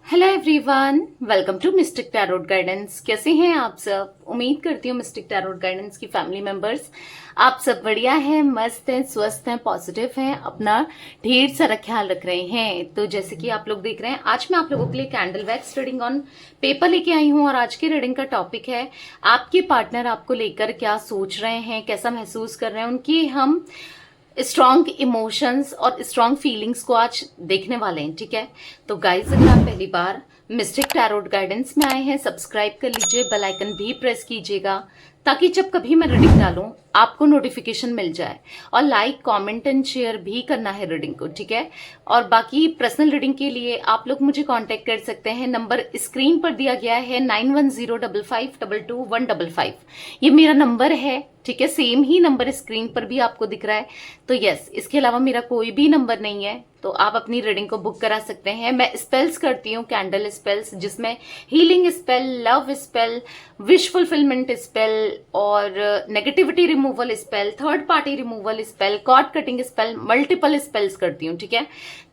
Hello everyone, welcome to Mystic Tarot Guidance. कैसे हैं आप सब? उम्मीद करती हूँ मिस्टिक टैरोट गाइडेंस की फैमिली मेंबर्स आप सब बढ़िया हैं, मस्त हैं, स्वस्थ हैं, पॉजिटिव हैं, अपना ढेर सारा ख्याल रख रहे हैं। तो जैसे कि आप लोग देख रहे हैं, आज मैं आप लोगों के लिए candle wax reading on paper लेके आई हूँ। और आज की रीडिंग का टॉपिक है आपके पार्टनर आपको लेकर क्या सोच रहे हैं, कैसा महसूस कर रहे हैं। उनकी हम स्ट्रॉन्ग इमोशंस और स्ट्रॉन्ग फीलिंग्स को आज देखने वाले हैं। ठीक है, तो गाइज अगर आप पहली बार मिस्टिक टैरोट गाइडेंस में आए हैं, सब्सक्राइब कर लीजिए, बेल आइकन भी प्रेस कीजिएगा ताकि जब कभी मैं रीडिंग डालूं आपको नोटिफिकेशन मिल जाए। और लाइक, कमेंट एंड शेयर भी करना है रीडिंग को। ठीक है, और बाकी पर्सनल रीडिंग के लिए आप लोग मुझे कांटेक्ट कर सकते हैं। नंबर स्क्रीन पर दिया गया है 9105522155। ये मेरा नंबर है। ठीक है, सेम ही नंबर स्क्रीन पर भी आपको दिख रहा है। तो यस, इसके अलावा मेरा कोई भी नंबर नहीं है, तो आप अपनी रीडिंग को बुक करा सकते हैं। मैं स्पेल्स करती हूँ, कैंडल स्पेल्स, जिसमें healing spell, love spell, wish fulfilment spell और negativity removal spell, third party removal spell, cord cutting spell, multiple spells करती हूँ। ठीक है,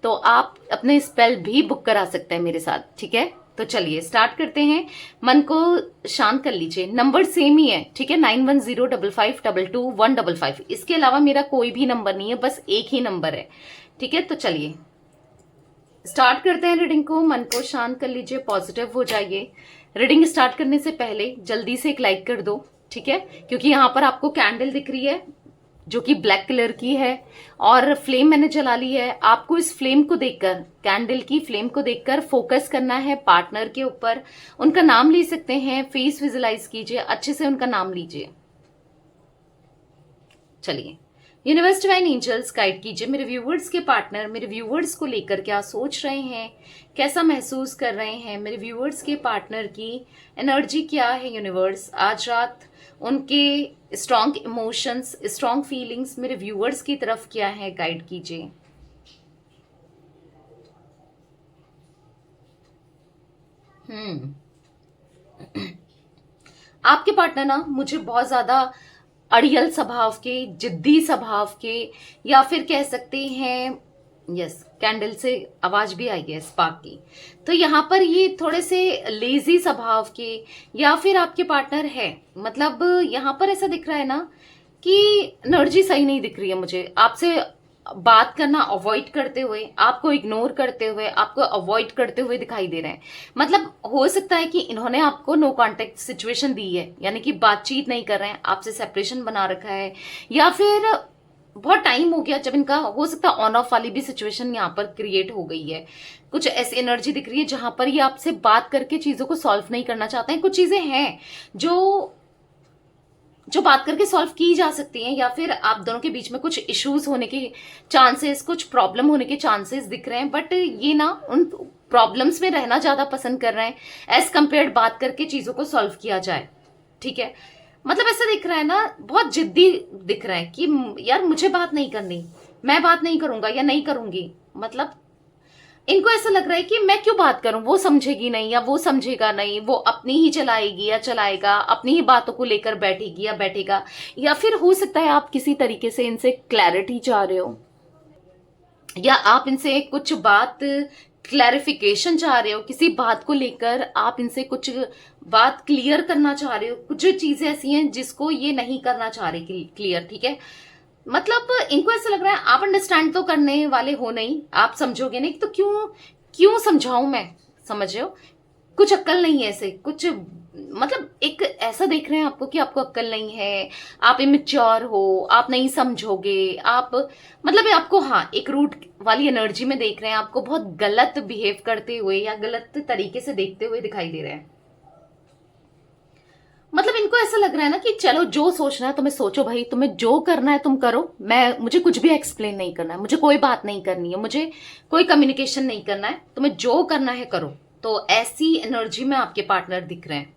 तो आप अपने स्पेल भी बुक करा सकते हैं मेरे साथ। ठीक है, तो चलिए स्टार्ट करते हैं। मन को शांत कर लीजिए। नंबर सेम ही है, ठीक है, 9105522155। इसके अलावा मेरा कोई भी नंबर नहीं है, बस एक ही नंबर है। ठीक है, तो चलिए स्टार्ट करते हैं रीडिंग को। मन को शांत कर लीजिए, पॉजिटिव हो जाइए। रीडिंग स्टार्ट करने से पहले जल्दी से एक लाइक कर दो। ठीक है, क्योंकि यहां पर आपको कैंडल दिख रही है जो कि ब्लैक कलर की है और फ्लेम मैंने जला ली है। आपको इस फ्लेम को देखकर, कैंडल की फ्लेम को देखकर फोकस करना है पार्टनर के ऊपर। उनका नाम ले सकते हैं, फेस विजुलाइज कीजिए, अच्छे से उनका नाम लीजिए। चलिए, यूनिवर्स डिवाइन एंजल्स गाइड कीजिए मेरे व्यूवर्स के पार्टनर मेरे व्यूवर्स को लेकर क्या सोच रहे हैं, कैसा महसूस कर रहे हैं। मेरे व्यूवर्स के पार्टनर की एनर्जी क्या है यूनिवर्स आज रात, उनके स्ट्रॉन्ग इमोशंस, स्ट्रॉन्ग फीलिंग्स मेरे व्यूवर्स की तरफ क्या है, गाइड कीजिए। आपके पार्टनर ना मुझे बहुत ज्यादा अड़ियल स्वभाव के, जिद्दी स्वभाव के, या फिर कह सकते हैं, यस, कैंडल से आवाज भी आई है स्पार्क की। तो यहाँ पर ये थोड़े से लेजी स्वभाव के, या फिर आपके पार्टनर है, मतलब यहाँ पर ऐसा दिख रहा है ना कि एनर्जी सही नहीं दिख रही है मुझे। आपसे बात करना अवॉइड करते हुए, आपको इग्नोर करते हुए, आपको अवॉइड करते हुए दिखाई दे रहे हैं। मतलब हो सकता है कि इन्होंने आपको नो कांटेक्ट सिचुएशन दी है, यानी कि बातचीत नहीं कर रहे हैं, आपसे सेपरेशन बना रखा है, या फिर बहुत टाइम हो गया जब इनका, हो सकता है ऑन ऑफ वाली भी सिचुएशन यहाँ पर क्रिएट हो गई है। कुछ ऐसी एनर्जी दिख रही है जहां पर ये आपसे बात करके चीजों को सॉल्व नहीं करना चाहते हैं। कुछ चीजें हैं जो जो बात करके सॉल्व की जा सकती हैं, या फिर आप दोनों के बीच में कुछ इश्यूज होने के चांसेस, कुछ प्रॉब्लम होने के चांसेस दिख रहे हैं। बट ये ना उन प्रॉब्लम्स में रहना ज्यादा पसंद कर रहे हैं एज कम्पेयर बात करके चीजों को सॉल्व किया जाए। ठीक है, मतलब ऐसा दिख रहा है ना, बहुत जिद्दी दिख रहा है कि यार मुझे बात नहीं करनी, मैं बात नहीं करूंगा या नहीं करूंगी। मतलब इनको ऐसा लग रहा है कि मैं क्यों बात करूं, वो समझेगी नहीं या वो समझेगा नहीं, वो अपनी ही चलाएगी या चलाएगा, अपनी ही बातों को लेकर बैठेगी या बैठेगा। या फिर हो सकता है आप किसी तरीके से इनसे क्लैरिटी चाह रहे हो, या आप इनसे कुछ बात क्लैरिफिकेशन चाह रहे हो, किसी बात को लेकर आप इनसे कुछ बात क्लियर करना चाह रहे हो। कुछ चीजें ऐसी हैं जिसको ये नहीं करना चाह रहे क्लियर। ठीक है, मतलब इनको ऐसा लग रहा है आप अंडरस्टैंड तो करने वाले हो नहीं, आप समझोगे नहीं, तो क्यों क्यों समझाऊं मैं, समझ रहे हो? कुछ अक्ल नहीं है ऐसे कुछ, मतलब एक ऐसा देख रहे हैं आपको कि आपको अक्ल नहीं है, आप इमेच्योर हो, आप नहीं समझोगे, आप मतलब ये आपको, हाँ, एक रूट वाली एनर्जी में देख रहे हैं, आपको बहुत गलत बिहेव करते हुए या गलत तरीके से देखते हुए दिखाई दे रहे हैं। मतलब इनको ऐसा लग रहा है ना कि चलो जो सोचना है तुम्हें सोचो भाई, तुम्हें जो करना है तुम करो, मुझे कुछ भी एक्सप्लेन नहीं करना है, मुझे कोई बात नहीं करनी है, मुझे कोई कम्युनिकेशन नहीं करना है, तुम्हें जो करना है करो। तो ऐसी एनर्जी में आपके पार्टनर दिख रहे हैं।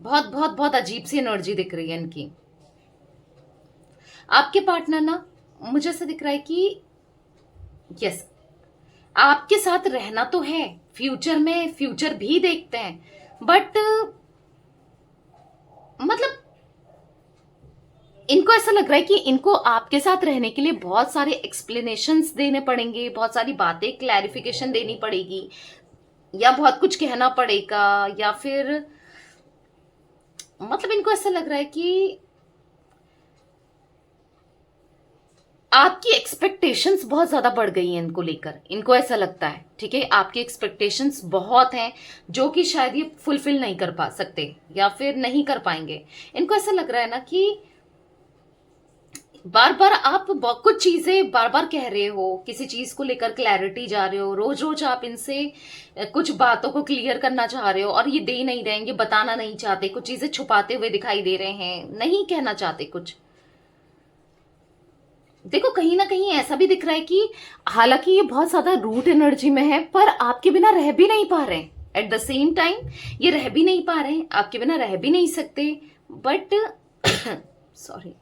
बहुत बहुत बहुत अजीब सी एनर्जी दिख रही है इनकी। आपके पार्टनर ना मुझे ऐसा दिख रहा है कि यस, आपके साथ रहना तो है, फ्यूचर में फ्यूचर भी देखते हैं, बट मतलब इनको ऐसा लग रहा है कि इनको आपके साथ रहने के लिए बहुत सारे एक्सप्लेनेशंस देने पड़ेंगे, बहुत सारी बातें क्लैरिफिकेशन देनी पड़ेगी, या बहुत कुछ कहना पड़ेगा, या फिर मतलब इनको ऐसा लग रहा है कि आपकी एक्सपेक्टेशंस बहुत ज्यादा बढ़ गई हैं इनको लेकर, इनको ऐसा लगता है, ठीक है, आपकी एक्सपेक्टेशंस बहुत हैं जो कि शायद ये फुलफिल नहीं कर पा सकते या फिर नहीं कर पाएंगे। इनको ऐसा लग रहा है ना कि बार बार आप कुछ चीजें बार बार कह रहे हो, किसी चीज को लेकर क्लैरिटी जा रहे हो, रोज रोज आप इनसे कुछ बातों को क्लियर करना चाह रहे हो और ये दे नहीं रहेंगे, बताना नहीं चाहते, कुछ चीजें छुपाते हुए दिखाई दे रहे हैं, नहीं कहना चाहते कुछ। देखो कहीं ना कहीं ऐसा भी दिख रहा है कि हालांकि ये बहुत ज्यादा रूट एनर्जी में है, पर आपके बिना रह भी नहीं पा रहे हैं। एट द सेम टाइम ये रह भी नहीं पा रहे हैं, आपके बिना रह भी नहीं सकते, बट सॉरी,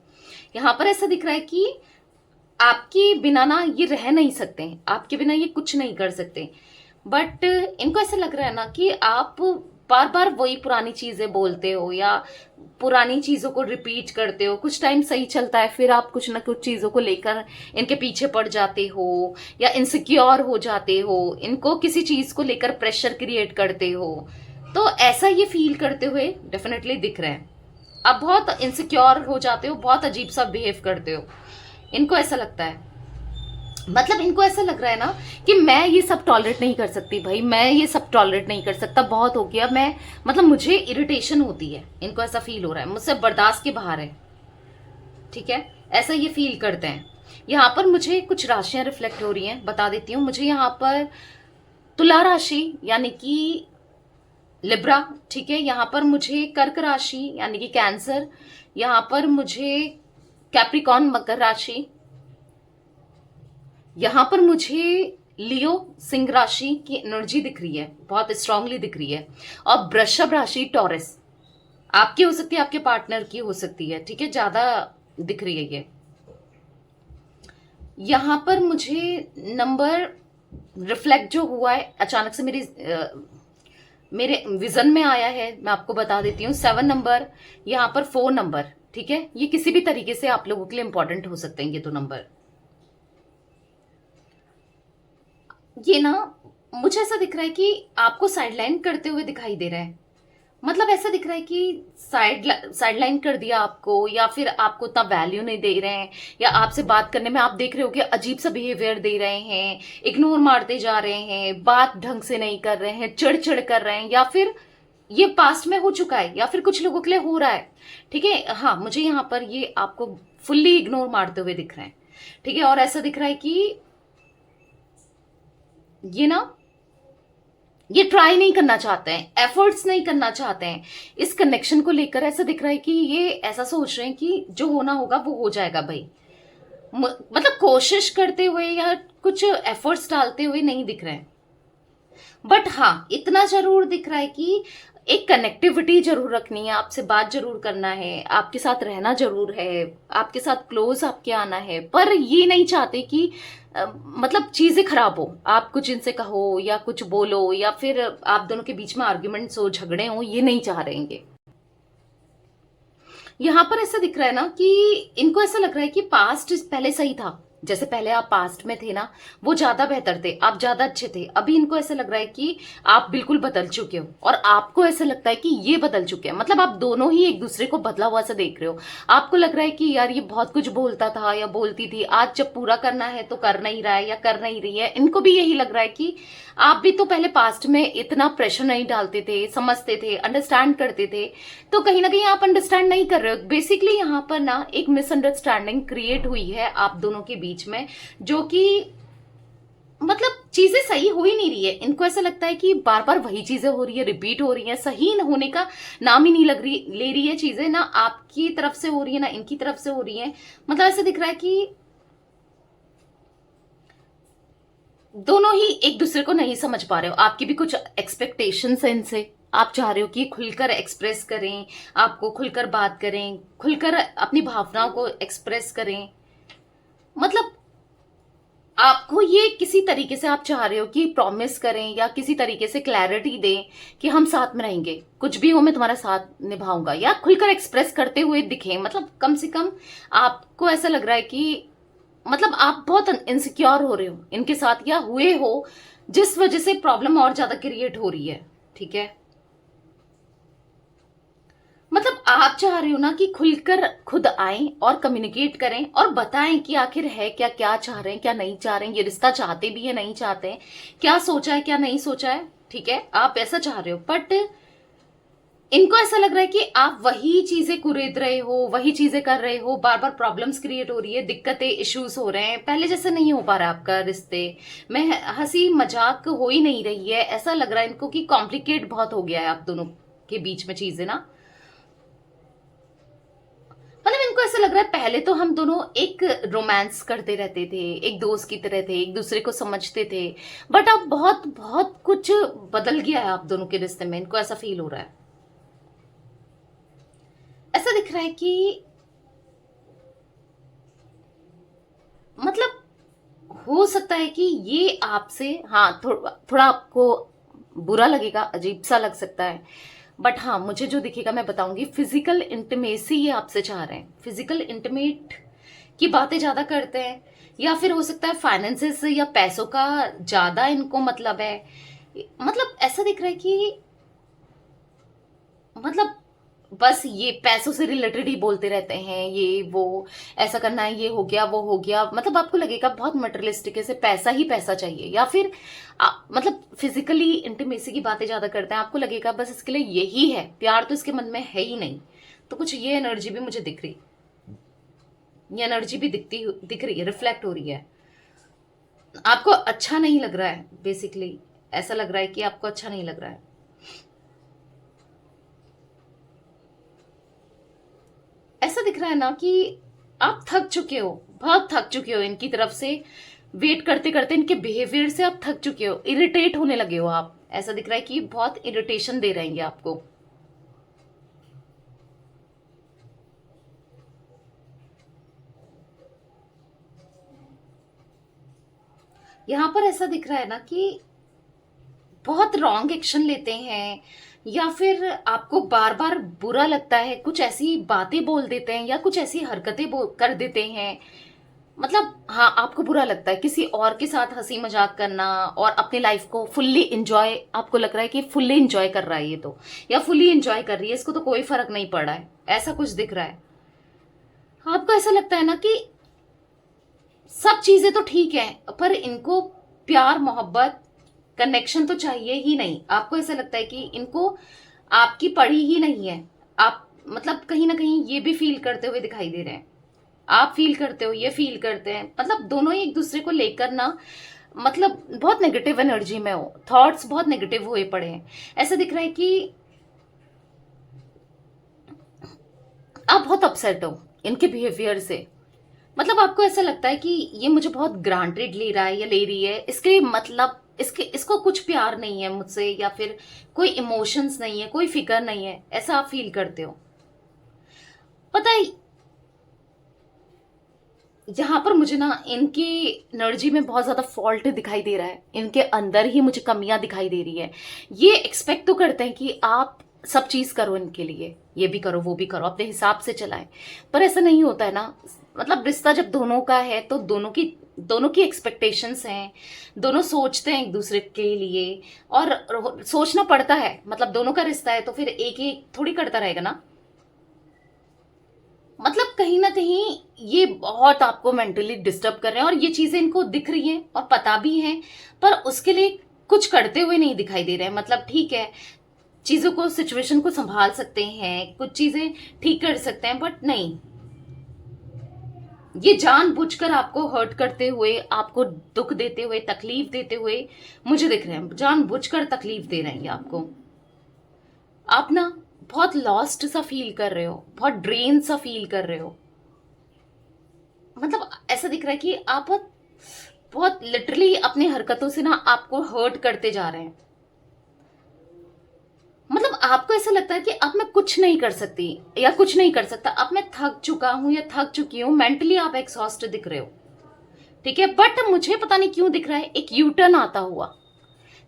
यहां पर ऐसा दिख रहा है कि आपके बिना ना ये रह नहीं सकते, आपके बिना ये कुछ नहीं कर सकते। बट इनको ऐसा लग रहा है ना कि आप बार बार वही पुरानी चीजें बोलते हो या पुरानी चीजों को रिपीट करते हो। कुछ टाइम सही चलता है, फिर आप कुछ ना कुछ चीजों को लेकर इनके पीछे पड़ जाते हो या इनसिक्योर हो जाते हो, इनको किसी चीज को लेकर प्रेशर क्रिएट करते हो। तो ऐसा ये फील करते हुए डेफिनेटली दिख रहे हैं। आप बहुत इनसिक्योर हो जाते हो, बहुत अजीब सा बिहेव करते हो, इनको ऐसा लगता है। मतलब इनको ऐसा लग रहा है ना कि मैं ये सब टॉलरेट नहीं कर सकती भाई, मैं ये सब टॉलरेट नहीं कर सकता, बहुत हो गया, मैं मतलब मुझे इरिटेशन होती है, इनको ऐसा फील हो रहा है, मुझसे बर्दाश्त के बाहर है, ठीक है, ऐसा ये फील करते हैं। यहाँ पर मुझे कुछ राशियां रिफ्लेक्ट हो रही हैं, बता देती हूँ। मुझे यहाँ पर तुला राशि यानी कि लिब्रा, ठीक है, यहाँ पर मुझे कर्क राशि यानी कि कैंसर, यहाँ पर मुझे कैप्रिकॉन मकर राशि, यहां पर मुझे लियो सिंह राशि की एनर्जी दिख रही है, बहुत स्ट्रांगली दिख रही है, और वृषभ राशि टॉरस आपकी हो सकती है, आपके पार्टनर की हो सकती है, ठीक है, ज्यादा दिख रही है ये। यहां पर मुझे नंबर रिफ्लेक्ट जो हुआ है अचानक से मेरे विजन में आया है, मैं आपको बता देती हूँ। 7 नंबर, यहाँ पर 4 नंबर, ठीक है, ये किसी भी तरीके से आप लोगों के लिए इंपॉर्टेंट हो सकते हैं ये 2 नंबर। ये ना मुझे ऐसा दिख रहा है कि आपको साइडलाइन करते हुए दिखाई दे रहा है, मतलब ऐसा दिख रहा है कि साइडलाइन कर दिया आपको, या फिर आपको उतना वैल्यू नहीं दे रहे हैं, या आपसे बात करने में आप देख रहे हो कि अजीब सा बिहेवियर दे रहे हैं, इग्नोर मारते जा रहे हैं, बात ढंग से नहीं कर रहे हैं, चिड़चिड़ कर रहे हैं, या फिर ये पास्ट में हो चुका है या फिर कुछ लोगों के लिए हो रहा है, ठीक है। हाँ, मुझे यहाँ पर ये आपको फुल्ली इग्नोर मारते हुए दिख रहे हैं, ठीक है, और ऐसा दिख रहा है कि ये ना ये ट्राई नहीं करना चाहते हैं, एफर्ट्स नहीं करना चाहते हैं इस कनेक्शन को लेकर। ऐसा दिख रहा है कि ये ऐसा सोच रहे हैं कि जो होना होगा वो हो जाएगा भाई, मतलब कोशिश करते हुए या कुछ एफर्ट्स डालते हुए नहीं दिख रहे हैं। बट हाँ, इतना जरूर दिख रहा है कि एक कनेक्टिविटी जरूर रखनी है, आपसे बात जरूर करना है, आपके साथ रहना जरूर है, आपके साथ क्लोज आपके आना है, पर ये नहीं चाहते कि मतलब चीजें खराब हो, आप कुछ इनसे कहो या कुछ बोलो या फिर आप दोनों के बीच में आर्ग्यूमेंट्स हो, झगड़े हो, ये नहीं चाह रहेंगे। यहां पर ऐसा दिख रहा है ना कि इनको ऐसा लग रहा है कि पास्ट पहले सही था, जैसे पहले आप पास्ट में थे ना वो ज्यादा बेहतर थे, आप ज्यादा अच्छे थे। अभी इनको ऐसा लग रहा है कि आप बिल्कुल बदल चुके हो और आपको ऐसा लगता है कि ये बदल चुके हैं, मतलब आप दोनों ही एक दूसरे को बदला हुआ सा देख रहे हो। आपको लग रहा है कि यार ये बहुत कुछ बोलता था या बोलती थी, आज जब पूरा करना है तो कर नहीं रहा है या कर नहीं रही है। इनको भी यही लग रहा है कि आप भी तो पहले पास्ट में इतना प्रेशर नहीं डालते थे, समझते थे, अंडरस्टैंड करते थे, तो कहीं ना कहीं आप अंडरस्टैंड नहीं कर रहे हो। बेसिकली यहाँ पर ना एक मिसअंडरस्टैंडिंग क्रिएट हुई है आप दोनों के बीच में, जो कि मतलब चीजें सही हो ही नहीं रही है। इनको ऐसा लगता है कि बार बार वही चीजें हो रही है, रिपीट हो रही है, सही होने का नाम ही नहीं ले रही है चीजें, ना आपकी तरफ से हो रही है ना इनकी तरफ से हो रही है। मतलब ऐसा दिख रहा है कि दोनों ही एक दूसरे को नहीं समझ पा रहे हो। आपकी भी कुछ एक्सपेक्टेशंस है इनसे, आप चाह रहे हो कि खुलकर एक्सप्रेस करें, आपको खुलकर बात करें, खुलकर अपनी भावनाओं को एक्सप्रेस करें। मतलब आपको ये किसी तरीके से आप चाह रहे हो कि प्रॉमिस करें या किसी तरीके से क्लैरिटी दें कि हम साथ में रहेंगे, कुछ भी हो मैं तुम्हारा साथ निभाऊंगा, या खुलकर एक्सप्रेस करते हुए दिखें। मतलब कम से कम आपको ऐसा लग रहा है कि मतलब आप बहुत इनसिक्योर हो रहे हो इनके साथ या हुए हो, जिस वजह से प्रॉब्लम और ज्यादा क्रिएट हो रही है। ठीक है, मतलब आप चाह रहे हो ना कि खुलकर खुद आएं और कम्युनिकेट करें और बताएं कि आखिर है क्या, क्या चाह रहे हैं, क्या नहीं चाह रहे हैं, ये रिश्ता चाहते भी है नहीं चाहते हैं, क्या सोचा है क्या नहीं सोचा है। ठीक है, आप ऐसा चाह रहे हो, बट इनको ऐसा लग रहा है कि आप वही चीजें कुरेद रहे हो, वही चीजें कर रहे हो, बार बार प्रॉब्लम्स क्रिएट हो रही है, दिक्कतें, इश्यूज हो रहे हैं, पहले जैसे नहीं हो पा रहा आपका रिश्ते में, हंसी मजाक हो ही नहीं रही है। ऐसा लग रहा है इनको कि कॉम्प्लिकेट बहुत हो गया है आप दोनों के बीच में चीजें ना। मतलब इनको ऐसा लग रहा है पहले तो हम दोनों एक रोमांस करते रहते थे, एक दोस्त की तरह थे, एक दूसरे को समझते थे, बट अब बहुत बहुत कुछ बदल गया है आप दोनों के रिश्ते में। इनको ऐसा फील हो रहा है, ऐसा दिख रहा है कि मतलब हो सकता है कि ये आपसे, हाँ थोड़ा आपको बुरा लगेगा, अजीब सा लग सकता है, बट हाँ मुझे जो दिखेगा मैं बताऊंगी। फिजिकल इंटीमेसी ये आपसे चाह रहे हैं, फिजिकल इंटीमेट की बातें ज्यादा करते हैं, या फिर हो सकता है फाइनेंसेस या पैसों का ज्यादा इनको मतलब है। मतलब ऐसा दिख रहा है कि मतलब बस ये पैसों से रिलेटेड ही बोलते रहते हैं, ये वो ऐसा करना है, ये हो गया वो हो गया। मतलब आपको लगेगा बहुत मटेरियलिस्टिक, ऐसे पैसा ही पैसा चाहिए, या फिर मतलब फिजिकली इंटीमेसी की बातें ज्यादा करते हैं, आपको लगेगा बस इसके लिए यही है, प्यार तो इसके मन में है ही नहीं। तो कुछ ये एनर्जी भी मुझे दिख रही, ये एनर्जी भी दिख रही है, रिफ्लेक्ट हो रही है। आपको अच्छा नहीं लग रहा है बेसिकली, ऐसा लग रहा है कि आपको अच्छा नहीं लग रहा है। ऐसा दिख रहा है ना कि आप थक चुके हो, बहुत थक चुके हो इनकी तरफ से, वेट करते करते इनके बिहेवियर से आप थक चुके हो, इरिटेट होने लगे हो आप। ऐसा दिख रहा है कि बहुत इरिटेशन दे रहेंगे आपको। यहां पर ऐसा दिख रहा है ना कि बहुत रॉन्ग एक्शन लेते हैं, या फिर आपको बार बार बुरा लगता है, कुछ ऐसी बातें बोल देते हैं या कुछ ऐसी हरकतें कर देते हैं। मतलब हाँ, आपको बुरा लगता है किसी और के साथ हंसी मजाक करना और अपनी लाइफ को फुल्ली इंजॉय, आपको लग रहा है कि फुल्ली इंजॉय कर रहा है ये तो, या फुल्ली इंजॉय कर रही है, इसको तो कोई फर्क नहीं पड़ रहा है, ऐसा कुछ दिख रहा है। आपको ऐसा लगता है ना कि सब चीजें तो ठीक है, पर इनको प्यार मोहब्बत कनेक्शन तो चाहिए ही नहीं। आपको ऐसा लगता है कि इनको आपकी पड़ी ही नहीं है। आप मतलब कहीं ना कहीं ये भी फील करते हुए दिखाई दे रहे हैं, आप फील करते हो, ये फील करते हैं, मतलब दोनों ही एक दूसरे को लेकर ना, मतलब बहुत नेगेटिव एनर्जी में हो, थॉट्स बहुत नेगेटिव हुए पड़े हैं। ऐसा दिख रहा है कि आप बहुत अपसेट हो इनके बिहेवियर से। मतलब आपको ऐसा लगता है कि ये मुझे बहुत ग्रांटेड ले रहा है या ले रही है, इसके मतलब इसको कुछ प्यार नहीं है मुझसे, या फिर कोई इमोशंस नहीं है, कोई फिक्र नहीं है, ऐसा आप फील करते हो। पता है, यहाँ पर मुझे ना इनकी एनर्जी में बहुत ज्यादा फॉल्ट दिखाई दे रहा है, इनके अंदर ही मुझे कमियां दिखाई दे रही है। ये एक्सपेक्ट तो करते हैं कि आप सब चीज करो इनके लिए, ये भी करो वो भी करो, अपने हिसाब से चलाएं, पर ऐसा नहीं होता है ना। मतलब रिश्ता जब दोनों का है तो दोनों की एक्सपेक्टेशंस हैं, दोनों सोचते हैं एक दूसरे के लिए, और सोचना पड़ता है, मतलब दोनों का रिश्ता है तो फिर एक ही थोड़ी करता रहेगा ना। मतलब कहीं ना कहीं ये बहुत आपको मेंटली डिस्टर्ब कर रहे हैं, और ये चीजें इनको दिख रही हैं और पता भी है, पर उसके लिए कुछ करते हुए नहीं दिखाई दे रहे हैं। मतलब ठीक है, चीजों को, सिचुएशन को संभाल सकते हैं, कुछ चीजें ठीक कर सकते हैं, बट नहीं, ये जानबूझकर आपको हर्ट करते हुए, आपको दुख देते हुए, तकलीफ देते हुए मुझे दिख रहे हैं, जानबूझकर तकलीफ दे रहे हैं ये आपको। आप ना बहुत लॉस्ट सा फील कर रहे हो, बहुत ड्रेन सा फील कर रहे हो। मतलब ऐसा दिख रहा है कि आप बहुत बहुत लिटरली अपनी हरकतों से ना आपको हर्ट करते जा रहे हैं। मतलब आपको ऐसा लगता है कि अब मैं कुछ नहीं कर सकती या कुछ नहीं कर सकता, अब मैं थक चुका हूं या थक चुकी हूं, मेंटली आप एग्जॉस्ट दिख रहे हो। ठीक है, बट मुझे पता नहीं क्यों दिख रहा है एक यू टर्न आता हुआ।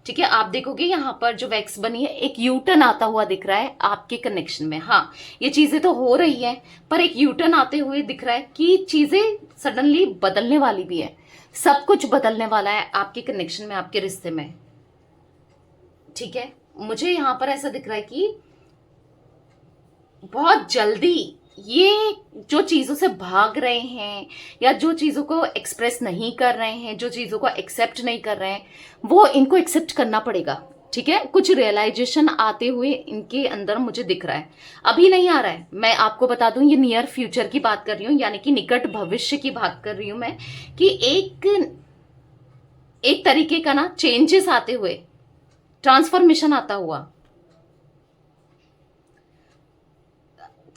ठीक है, आप देखोगे यहाँ पर जो वैक्स बनी है, एक यू टर्न आता हुआ दिख रहा है आपके कनेक्शन में। हाँ, ये चीजें तो हो रही हैं, पर एक यू टर्न आते हुए दिख रहा है कि चीजें सडनली बदलने वाली भी है, सब कुछ बदलने वाला है आपके कनेक्शन में, आपके रिश्ते में, ठीक है। मुझे यहां पर ऐसा दिख रहा है कि बहुत जल्दी ये जो चीजों से भाग रहे हैं या जो चीजों को एक्सप्रेस नहीं कर रहे हैं, जो चीजों को एक्सेप्ट नहीं कर रहे हैं, वो इनको एक्सेप्ट करना पड़ेगा, ठीक है। कुछ रियलाइजेशन आते हुए इनके अंदर मुझे दिख रहा है, अभी नहीं आ रहा है। मैं आपको बता दूं, ये नियर फ्यूचर की बात कर रही हूँ, यानी कि निकट भविष्य की बात कर रही हूं मैं, कि एक तरीके का ना चेंजेस आते हुए, ट्रांसफॉर्मेशन आता हुआ,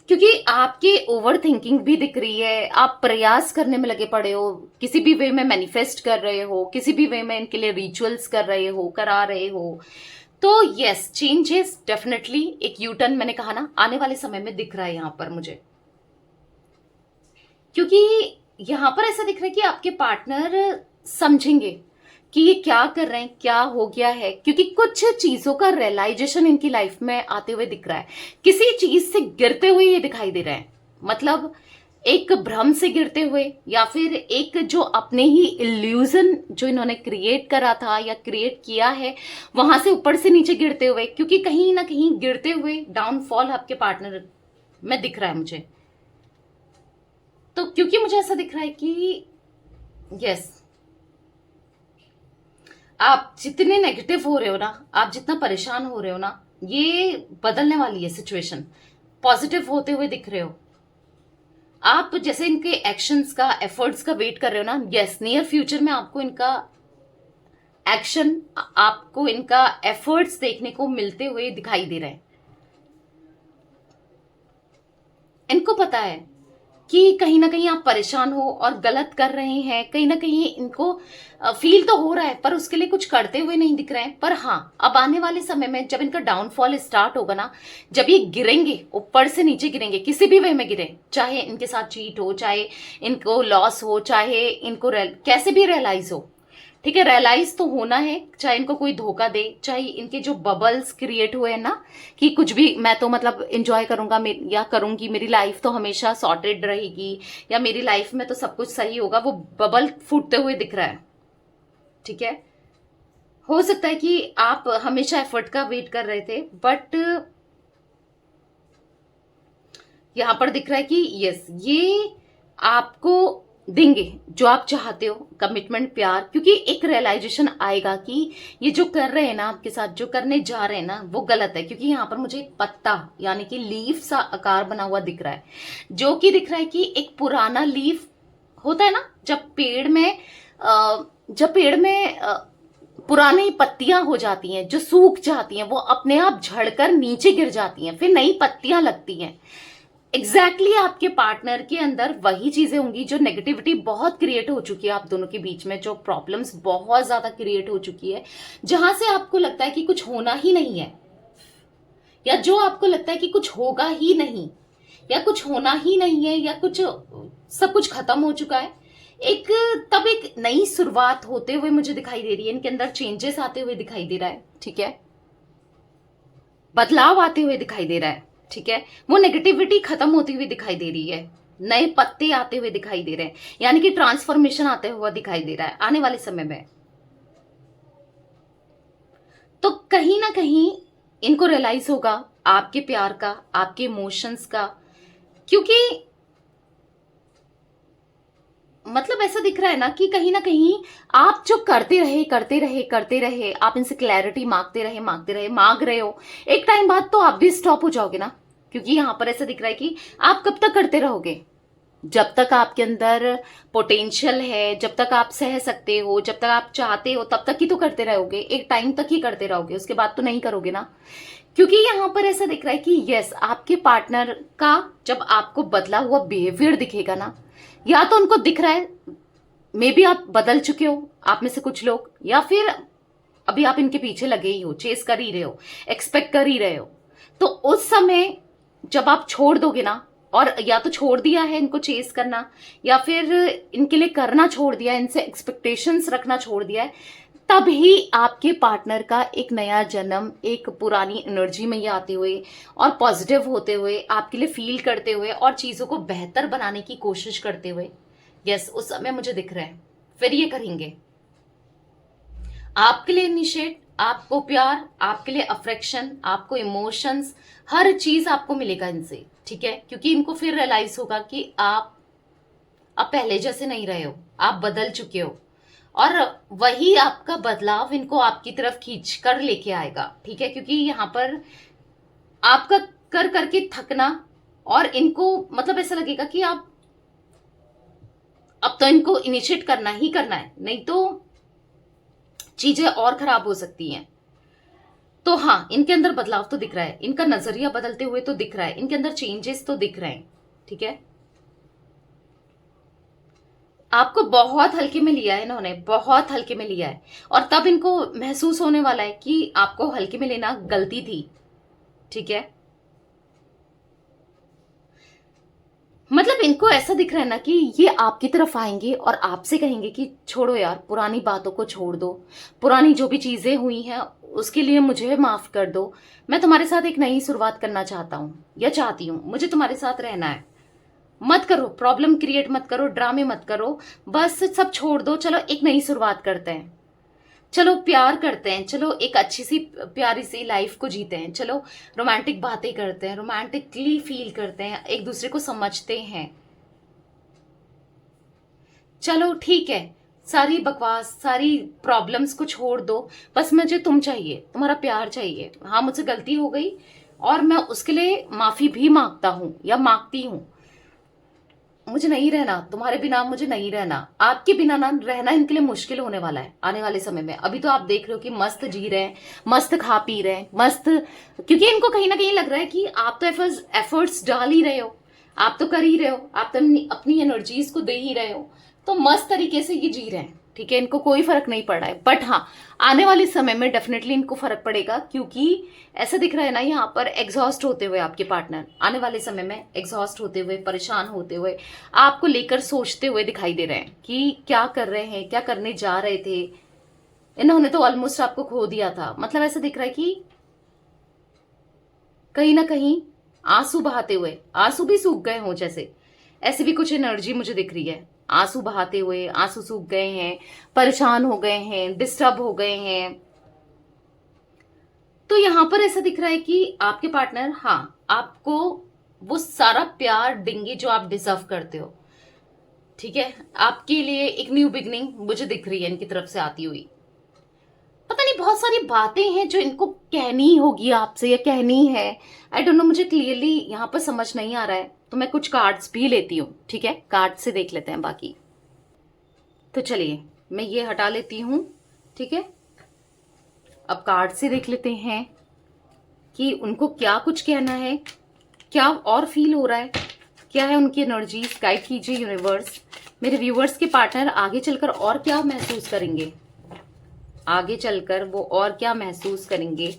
क्योंकि आपके ओवर थिंकिंग भी दिख रही है, आप प्रयास करने में लगे पड़े हो, किसी भी वे में मैनिफेस्ट कर रहे हो, किसी भी वे में इनके लिए रिचुअल्स कर रहे हो, करा रहे हो। तो यस, चेंजेस डेफिनेटली, एक यू टर्न मैंने कहा ना, आने वाले समय में दिख रहा है यहां पर मुझे, क्योंकि यहां पर ऐसा दिख रहा है कि आपके पार्टनर समझेंगे कि ये क्या कर रहे हैं, क्या हो गया है, क्योंकि कुछ चीजों का रियलाइजेशन इनकी लाइफ में आते हुए दिख रहा है। किसी चीज से गिरते हुए ये दिखाई दे रहे हैं, मतलब एक भ्रम से गिरते हुए, या फिर एक जो अपने ही इल्यूजन जो इन्होंने क्रिएट करा था या क्रिएट किया है, वहां से ऊपर से नीचे गिरते हुए, क्योंकि कहीं ना कहीं गिरते हुए डाउनफॉल आपके पार्टनर में दिख रहा है मुझे। तो क्योंकि मुझे ऐसा दिख रहा है कि यस, आप जितने नेगेटिव हो रहे हो ना, आप जितना परेशान हो रहे हो ना, ये बदलने वाली है सिचुएशन, पॉजिटिव होते हुए दिख रहे हो आप। जैसे इनके एक्शंस का, एफर्ट्स का वेट कर रहे हो ना, यस, नियर फ्यूचर में आपको इनका एक्शन, आपको इनका एफर्ट्स देखने को मिलते हुए दिखाई दे रहे हैं। इनको पता है कि कहीं ना कहीं आप परेशान हो और गलत कर रहे हैं, कहीं ना कहीं इनको फील तो हो रहा है, पर उसके लिए कुछ करते हुए नहीं दिख रहे हैं। पर हाँ, अब आने वाले समय में जब इनका डाउनफॉल स्टार्ट होगा ना, जब ये गिरेंगे, ऊपर से नीचे गिरेंगे, किसी भी वे में गिरे, चाहे इनके साथ चीट हो, चाहे इनको लॉस हो, चाहे इनको कैसे भी रियलाइज हो, ठीक है, रियलाइज तो होना है, चाहे इनको कोई धोखा दे, चाहे इनके जो बबल्स क्रिएट हुए हैं ना, कि कुछ भी मैं तो मतलब एंजॉय करूंगा या करूंगी, मेरी लाइफ तो हमेशा सॉर्टेड रहेगी, या मेरी लाइफ में तो सब कुछ सही होगा, वो बबल फूटते हुए दिख रहा है, ठीक है। हो सकता है कि आप हमेशा एफर्ट का वेट कर रहे थे, बट यहां पर दिख रहा है कि यस, ये आपको देंगे जो आप चाहते हो, कमिटमेंट, प्यार, क्योंकि एक रियलाइजेशन आएगा कि ये जो कर रहे हैं ना आपके साथ, जो करने जा रहे हैं ना, वो गलत है। क्योंकि यहाँ पर मुझे एक पत्ता यानी कि लीफ सा आकार बना हुआ दिख रहा है, जो कि दिख रहा है कि एक पुराना लीफ होता है ना, जब पेड़ में पुरानी पत्तियां हो जाती हैं, जो सूख जाती हैं, वो अपने आप झड़कर नीचे गिर जाती हैं, फिर नई पत्तियां लगती हैं। एग्जैक्टली आपके पार्टनर के अंदर वही चीजें होंगी, जो नेगेटिविटी बहुत क्रिएट हो चुकी है आप दोनों के बीच में, जो प्रॉब्लम्स बहुत ज्यादा क्रिएट हो चुकी है, जहां से आपको लगता है कि कुछ होना ही नहीं है, या जो आपको लगता है कि कुछ होगा ही नहीं, या कुछ होना ही नहीं है, या कुछ सब कुछ खत्म हो चुका है। तब एक नई शुरुआत होते हुए मुझे दिखाई दे रही है, इनके अंदर चेंजेस आते हुए दिखाई दे रहा है, ठीक है, बदलाव आते हुए दिखाई दे रहा है, ठीक है। वो नेगेटिविटी खत्म होती हुई दिखाई दे रही है, नए पत्ते आते हुए दिखाई दे रहे हैं, यानी कि ट्रांसफॉर्मेशन आते हुआ दिखाई दे रहा है आने वाले समय में। तो कहीं ना कहीं इनको रियलाइज होगा आपके प्यार का, आपके इमोशंस का, क्योंकि मतलब ऐसा दिख रहा है ना कि कहीं ना कहीं आप जो करते रहे, आप इनसे क्लैरिटी मांग रहे हो, एक टाइम बाद तो आप भी स्टॉप हो जाओगे ना। क्योंकि यहां पर ऐसा दिख रहा है कि आप कब तक करते रहोगे, जब तक आपके अंदर पोटेंशियल है, जब तक आप सह सकते हो, जब तक आप चाहते हो, तब तक ही तो करते रहोगे, एक टाइम तक ही करते रहोगे, उसके बाद तो नहीं करोगे ना। क्योंकि यहां पर ऐसा दिख रहा है कि यस, आपके पार्टनर का जब आपको बदला हुआ बिहेवियर दिखेगा ना, या तो उनको दिख रहा है मे बी आप बदल चुके हो, आप में से कुछ लोग, या फिर अभी आप इनके पीछे लगे ही हो, चेस कर ही रहे हो, एक्सपेक्ट कर ही रहे हो। तो उस समय जब आप छोड़ दोगे ना, और या तो छोड़ दिया है इनको चेस करना, या फिर इनके लिए करना छोड़ दिया है, इनसे एक्सपेक्टेशंस रखना छोड़ दिया है, तब ही आपके पार्टनर का एक नया जन्म, एक पुरानी एनर्जी में ये आते हुए और पॉजिटिव होते हुए, आपके लिए फील करते हुए और चीजों को बेहतर बनाने की कोशिश करते हुए, यस, उस समय मुझे दिख रहा है फिर ये करेंगे आपके लिए इनिशिएट, आपको प्यार, आपके लिए अफेक्शन, आपको इमोशंस, हर चीज आपको मिलेगा इनसे, ठीक है। क्योंकि इनको फिर रियलाइज होगा कि आप अब पहले जैसे नहीं रहे हो, आप बदल चुके हो, और वही आपका बदलाव इनको आपकी तरफ खींच कर लेके आएगा, ठीक है। क्योंकि यहाँ पर आपका कर करके थकना, और इनको मतलब ऐसा लगेगा कि आप अब तो इनको इनिशिएट करना ही करना है, नहीं तो चीजें और खराब हो सकती हैं। तो हाँ, इनके अंदर बदलाव तो दिख रहा है, इनका नजरिया बदलते हुए तो दिख रहा है, इनके अंदर चेंजेस तो दिख रहे हैं, ठीक है। आपको बहुत हल्के में लिया है इन्होंने, बहुत हल्के में लिया है, और तब इनको महसूस होने वाला है कि आपको हल्के में लेना गलती थी, ठीक है। मतलब इनको ऐसा दिख रहा है ना कि ये आपकी तरफ आएंगे और आपसे कहेंगे कि छोड़ो यार, पुरानी बातों को छोड़ दो, पुरानी जो भी चीजें हुई हैं उसके लिए मुझे माफ कर दो, मैं तुम्हारे साथ एक नई शुरुआत करना चाहता हूं या चाहती हूं, मुझे तुम्हारे साथ रहना है, मत करो प्रॉब्लम क्रिएट, मत करो ड्रामे, मत करो, बस सब छोड़ दो, चलो एक नई शुरुआत करते हैं, चलो प्यार करते हैं, चलो एक अच्छी सी प्यारी सी लाइफ को जीते हैं, चलो रोमांटिक बातें करते हैं, रोमांटिकली फील करते हैं, एक दूसरे को समझते हैं, चलो ठीक है, सारी बकवास सारी प्रॉब्लम्स को छोड़ दो, बस मुझे तुम चाहिए, तुम्हारा प्यार चाहिए, हाँ मुझसे गलती हो गई और मैं उसके लिए माफी भी मांगता हूं या मांगती हूं, मुझे नहीं रहना तुम्हारे बिना, मुझे नहीं रहना, आपके बिना ना रहना इनके लिए मुश्किल होने वाला है आने वाले समय में। अभी तो आप देख रहे हो कि मस्त जी रहे हैं, मस्त खा पी रहे हैं, मस्त, क्योंकि इनको कहीं ना कहीं लग रहा है कि आप तो एफर्ट्स डाल ही रहे हो, आप तो कर ही रहे हो, आप तो अपनी एनर्जीज को दे ही रहे हो, तो मस्त तरीके से ये जी रहे हैं, ठीक है। इनको कोई फर्क नहीं पड़ रहा है, बट हाँ आने वाले समय में डेफिनेटली इनको फर्क पड़ेगा, क्योंकि ऐसा दिख रहा है ना यहाँ पर एग्जॉस्ट होते हुए आपके पार्टनर आने वाले समय में एग्जॉस्ट होते हुए, परेशान होते हुए, आपको लेकर सोचते हुए दिखाई दे रहे हैं कि क्या कर रहे हैं, क्या करने जा रहे थे, इन्होंने तो ऑलमोस्ट आपको खो दिया था। मतलब ऐसा दिख रहा है कि कहीं ना कहीं आंसू बहाते हुए, आंसू भी सूख गए हों जैसे, ऐसी भी कुछ एनर्जी मुझे दिख रही है, आंसू बहाते हुए आंसू सूख गए हैं, परेशान हो गए हैं, डिस्टर्ब हो गए हैं। तो यहां पर ऐसा दिख रहा है कि आपके पार्टनर हाँ आपको वो सारा प्यार देंगे जो आप डिजर्व करते हो, ठीक है। आपके लिए एक न्यू बिगनिंग मुझे दिख रही है इनकी तरफ से आती हुई। पता नहीं बहुत सारी बातें हैं जो इनको कहनी होगी आपसे या कहनी है, आई डोंट नो, मुझे क्लियरली यहाँ पर समझ नहीं आ रहा है, तो मैं कुछ कार्ड्स भी लेती हूँ, ठीक है, कार्ड से देख लेते हैं बाकी। तो चलिए मैं ये हटा लेती हूँ, ठीक है। अब कार्ड से देख लेते हैं कि उनको क्या कुछ कहना है, क्या और फील हो रहा है, क्या है उनकी एनर्जीज, गाइड कीजिए यूनिवर्स। मेरे व्यूवर्स के पार्टनर आगे चलकर और क्या महसूस करेंगे, आगे चलकर वो और क्या महसूस करेंगे,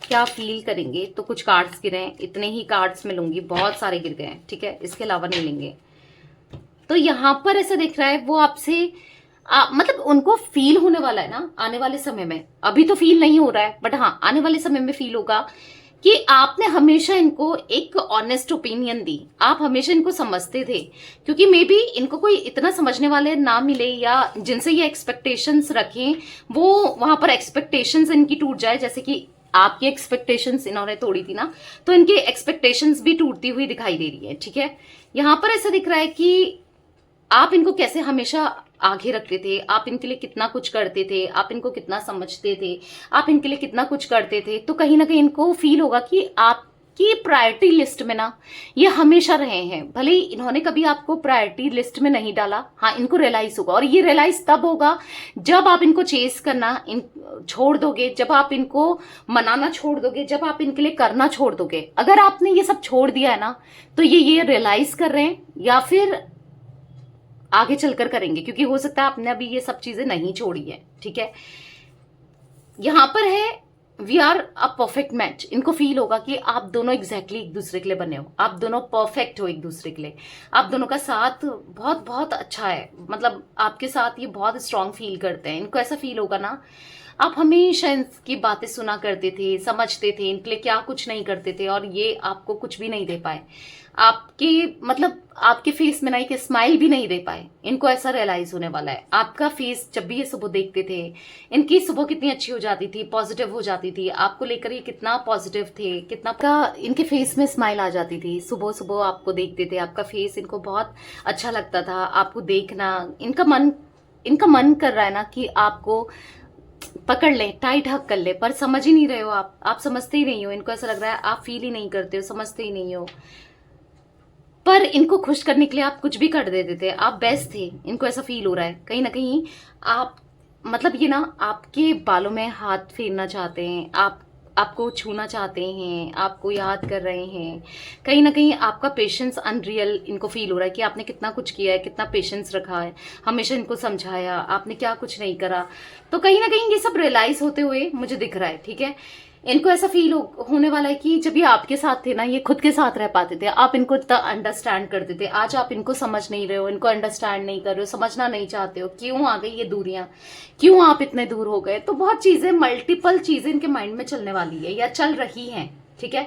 क्या फील करेंगे। तो कुछ कार्ड्स गिरे हैं, इतने ही कार्ड्स मैं लूंगी, बहुत सारे गिर गए हैं, ठीक है, इसके अलावा नहीं लेंगे। तो यहां पर ऐसा दिख रहा है वो आपसे मतलब उनको फील होने वाला है ना आने वाले समय में, अभी तो फील नहीं हो रहा है बट हाँ आने वाले समय में फील होगा कि आपने हमेशा इनको एक ऑनेस्ट ओपिनियन दी, आप हमेशा इनको समझते थे, क्योंकि मे बी इनको कोई इतना समझने वाले ना मिले या जिनसे ये एक्सपेक्टेशंस रखें वो वहां पर एक्सपेक्टेशंस इनकी टूट जाए, जैसे कि आपकी एक्सपेक्टेशंस इन्होंने तोड़ी थी ना, तो इनकी एक्सपेक्टेशंस भी टूटती हुई दिखाई दे रही है, ठीक है। यहां पर ऐसा दिख रहा है कि आप इनको कैसे हमेशा आगे रखते थे, आप इनके लिए कितना कुछ करते थे, आप इनको कितना समझते थे, आप इनके लिए कितना कुछ करते थे, तो कहीं ना कहीं इनको फील होगा कि आपकी प्रायोरिटी लिस्ट में ना ये हमेशा रहे हैं। भले ही इन्होंने कभी आपको प्रायोरिटी लिस्ट में नहीं डाला, हाँ इनको रियलाइज होगा, और ये रियलाइज तब होगा जब आप इनको चेस करना छोड़ दोगे, जब आप इनको मनाना छोड़ दोगे, जब आप इनके लिए करना छोड़ दोगे। अगर आपने ये सब छोड़ दिया है ना तो ये रियलाइज कर रहे हैं या फिर आगे चलकर करेंगे, क्योंकि हो सकता है आपने अभी ये सब चीजें नहीं छोड़ी है, ठीक है। यहां पर है we are a perfect match, इनको फील होगा कि आप दोनों एग्जैक्टली एक दूसरे के लिए बने हो, आप दोनों परफेक्ट हो एक दूसरे के लिए, आप दोनों का साथ बहुत बहुत अच्छा है, मतलब आपके साथ ये बहुत स्ट्रांग फील करते हैं। इनको ऐसा फील होगा ना आप हमेशा इनकी बातें सुना करते थे, समझते थे, इनके लिए क्या कुछ नहीं करते थे और ये आपको कुछ भी नहीं दे पाए। आपके मतलब आपके फेस में ना एक स्माइल भी नहीं दे पाए। इनको ऐसा रियलाइज होने वाला है। आपका फेस जब भी ये सुबह देखते थे, इनकी सुबह कितनी अच्छी हो जाती थी, पॉजिटिव हो जाती थी, आपको लेकर ये कितना पॉजिटिव थे, कितना का इनके फेस में स्माइल आ जाती थी। सुबह सुबह आपको देखते थे, आपका फेस इनको बहुत अच्छा लगता था आपको देखना। इनका मन कर रहा है ना कि आपको पकड़ ले, टाइट हक कर ले, पर समझ ही नहीं रहे हो आप समझते ही नहीं हो। इनको ऐसा लग रहा है आप फील ही नहीं करते हो, समझते ही नहीं हो। पर इनको खुश करने के लिए आप कुछ भी कर देते थे, आप बेस्ट थे। इनको ऐसा फील हो रहा है कहीं ना कहीं आप मतलब ये ना आपके बालों में हाथ फेरना चाहते हैं, आपको छूना चाहते हैं, आपको याद कर रहे हैं। कहीं ना कहीं आपका पेशेंस अनरियल इनको फील हो रहा है कि आपने कितना कुछ किया है, कितना पेशेंस रखा है, हमेशा इनको समझाया, आपने क्या कुछ नहीं करा। तो कहीं ना कहीं ये सब रियलाइज होते हुए मुझे दिख रहा है। ठीक है, इनको ऐसा फील होने वाला है कि जब ये आपके साथ थे ना, ये खुद के साथ रह पाते थे, आप इनको इतना अंडरस्टैंड करते थे। आज आप इनको समझ नहीं रहे हो, इनको अंडरस्टैंड नहीं कर रहे हो, समझना नहीं चाहते हो। क्यों आ गई ये दूरियां, क्यों आप इतने दूर हो गए? तो बहुत चीजें, मल्टीपल चीजें इनके माइंड में चलने वाली है या चल रही हैं। ठीक है,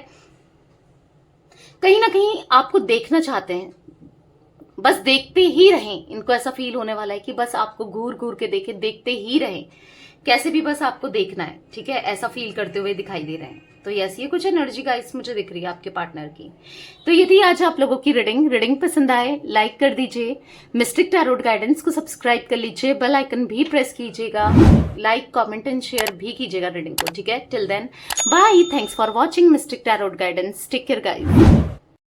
कहीं ना कहीं आपको देखना चाहते हैं, बस देखते ही रहें। इनको ऐसा फील होने वाला है कि बस आपको घूर घूर के देखते ही रहें, कैसे भी बस आपको देखना है। ठीक है, ऐसा फील करते हुए दिखाई दे रहे हैं। तो यस, ये कुछ एनर्जी गाइस मुझे दिख रही है आपके पार्टनर की। तो ये थी आज आप लोगों की रीडिंग पसंद आए लाइक कर दीजिए, मिस्टिक टैरोट गाइडेंस को सब्सक्राइब कर लीजिए, बेल आइकन भी प्रेस कीजिएगा, लाइक कमेंट एंड शेयर भी कीजिएगा रीडिंग को। ठीक है, till then bye, thanks for watching Mystic Tarot Guidance, take care guys.